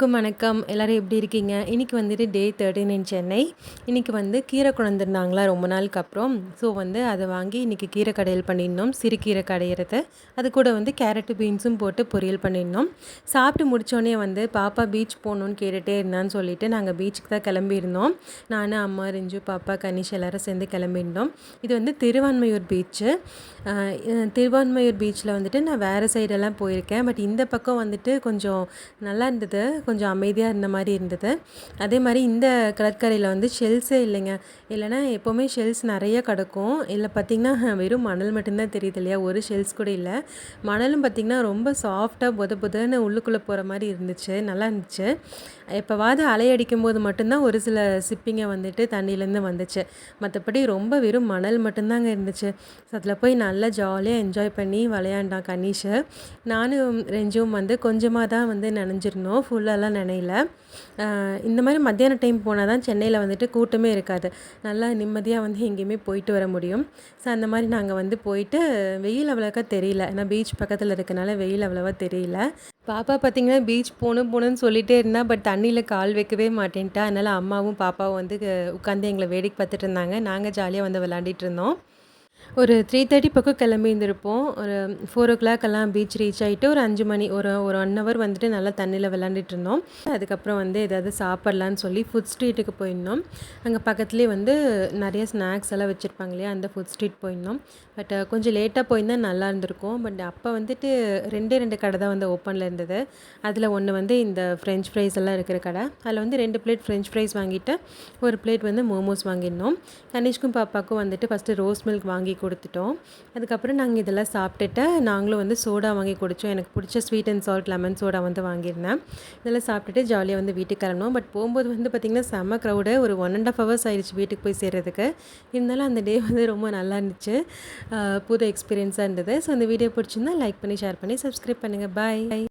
எல்லாருக்கும் வணக்கம். எல்லோரும் எப்படி இருக்கீங்க? இன்றைக்கி வந்துட்டு டே 13 இன் சென்னை. இன்றைக்கி வந்து கீரை கொண்டு ரொம்ப நாளுக்கு அப்புறம். ஸோ வந்து அதை வாங்கி இன்றைக்கி கீரை கடையல் பண்ணியிருந்தோம். சிறுகீரை கடையிறது. அது கூட வந்து கேரட்டு பீன்ஸும் போட்டு பொரியல் பண்ணியிருந்தோம். சாப்பிட்டு முடித்தோடனே வந்து பாப்பா பீச் போகணுன்னு கேட்டுகிட்டே இருந்தான்னு சொல்லிவிட்டு நாங்கள் பீச்சுக்கு தான் கிளம்பியிருந்தோம். நான், அம்மா, ரிஞ்சு, பாப்பா, கனிஷ் எல்லோரும் சேர்ந்து கிளம்பியிருந்தோம். இது வந்து திருவான்மையூர் பீச்சு. திருவான்மையூர் பீச்சில் வந்துட்டு நான் வேறு சைடெல்லாம் போயிருக்கேன். பட் இந்த பக்கம் வந்துட்டு கொஞ்சம் நல்லா இருந்தது. கொஞ்சம் அமைதியாக இருந்த மாதிரி இருந்தது. அதே மாதிரி இந்த கடற்கரையில் வந்து ஷெல்ஸே இல்லைங்க. இல்லைனா எப்போவுமே ஷெல்ஸ் நிறைய கிடக்கும். இதில் பார்த்திங்கன்னா வெறும் மணல் மட்டும்தான் தெரியுது இல்லையா, ஒரு ஷெல்ஸ் கூட இல்லை. மணலும் பார்த்திங்கன்னா ரொம்ப சாஃப்டாக புதன்னு உள்ளுக்குள்ளே போகிற மாதிரி இருந்துச்சு. நல்லா இருந்துச்சு. எப்போவாது அலையடிக்கும் போது மட்டும்தான் ஒரு சில சிப்பிங்க வந்துட்டு தண்ணியிலேருந்து வந்துச்சு. மற்றபடி ரொம்ப வெறும் மணல் மட்டும்தாங்க இருந்துச்சு. ஸோ அதில் போய் நல்லா ஜாலியாக என்ஜாய் பண்ணி விளையாண்டான் கனிஷு. நானும் ரெஞ்சும் வந்து கொஞ்சமாக தான் வந்து நனைஞ்சிருந்தோம், ஃபுல்லாலாம் நனையல. இந்த மாதிரி மத்தியான டைம் போனால் தான் சென்னையில் வந்துட்டு கூட்டமே இருக்காது. நல்லா நிம்மதியாக வந்து எங்கேயுமே போயிட்டு வர முடியும். ஸோ அந்த மாதிரி நாங்கள் வந்து போயிட்டு வெயில் அவ்வளோக்கா தெரியல. ஏன்னா பீச் பக்கத்தில் இருக்கனால வெயில் அவ்வளோவா தெரியல. பாப்பா பார்த்திங்கன்னா பீச் போகணுன்னு சொல்லிகிட்டே இருந்தா. பட் தண்ணியில் கால் வைக்கவே மாட்டேன்ட்டா. அதனால் அம்மாவும் பாப்பாவும் வந்து உட்காந்து எங்களை வேடிக்கை பார்த்துட்டு இருந்தாங்க. நாங்கள் ஜாலியாக வந்து விளாண்டிட்டு இருந்தோம். ஒரு 3:30 பக்கம் கிளம்பி இருந்திருப்போம். ஒரு 4:00 எல்லாம் பீச் ரீச் ஆகிட்டு ஒரு 5 மணி ஒரு 1 ஹவர் வந்துட்டு நல்லா தண்ணியில் விளாண்டுட்டு இருந்தோம். அதுக்கப்புறம் வந்து ஏதாவது சாப்பிட்லான்னு சொல்லி ஃபுட் ஸ்ட்ரீட்டுக்கு போயிருந்தோம். அங்கே பக்கத்துலேயே வந்து நிறைய ஸ்நாக்ஸ் எல்லாம் வச்சுருப்பாங்க இல்லையா, அந்த ஃபுட் ஸ்ட்ரீட் போயிருந்தோம். பட் கொஞ்சம் லேட்டாக போயிருந்தால் நல்லா இருந்திருக்கும். பட் அப்போ வந்துட்டு 2 கடை தான் வந்து ஓப்பனில் இருந்தது. அதில் ஒன்று வந்து இந்த ஃப்ரெஞ்ச் ஃப்ரைஸ் எல்லாம் இருக்கிற கடை. அதில் வந்து 2 பிளேட் ஃப்ரெஞ்ச் ஃப்ரைஸ் வாங்கிட்டு ஒரு பிளேட் வந்து மோமோஸ் வாங்கியிருந்தோம். தனிஷ்க்கும் பாப்பாவுக்கும் வந்துட்டு ஃபஸ்ட்டு ரோஸ் மில்க் வாங்கி கொடுத்துட்டோம். அதுக்கப்புறம் நாங்கள் இதெல்லாம் சாப்பிட்டுட்டு நாங்களும் வந்து சோடா வாங்கி குடித்தோம். எனக்கு பிடிச்ச sweet and salt lemon soda வந்து வாங்கியிருந்தேன். இதெல்லாம் சாப்பிட்டுட்டு ஜாலியாக வந்து வீட்டுக்கு கிளம்பணும். பட் போகும்போது வந்து பார்த்திங்கன்னா செம்ம க்ரௌடு. ஒரு 1.5 ஹவர்ஸ் ஆயிடுச்சு வீட்டுக்கு போய் சேர்கிறதுக்கு. இருந்தாலும் அந்த டே வந்து ரொம்ப நல்லா இருந்துச்சு. புது எக்ஸ்பீரியன்ஸாக இருந்தது. ஸோ அந்த வீடியோ பிடிச்சிருந்தா லைக் பண்ணி, ஷேர் பண்ணி, சப்ஸ்கிரைப் பண்ணுங்கள். பாய்.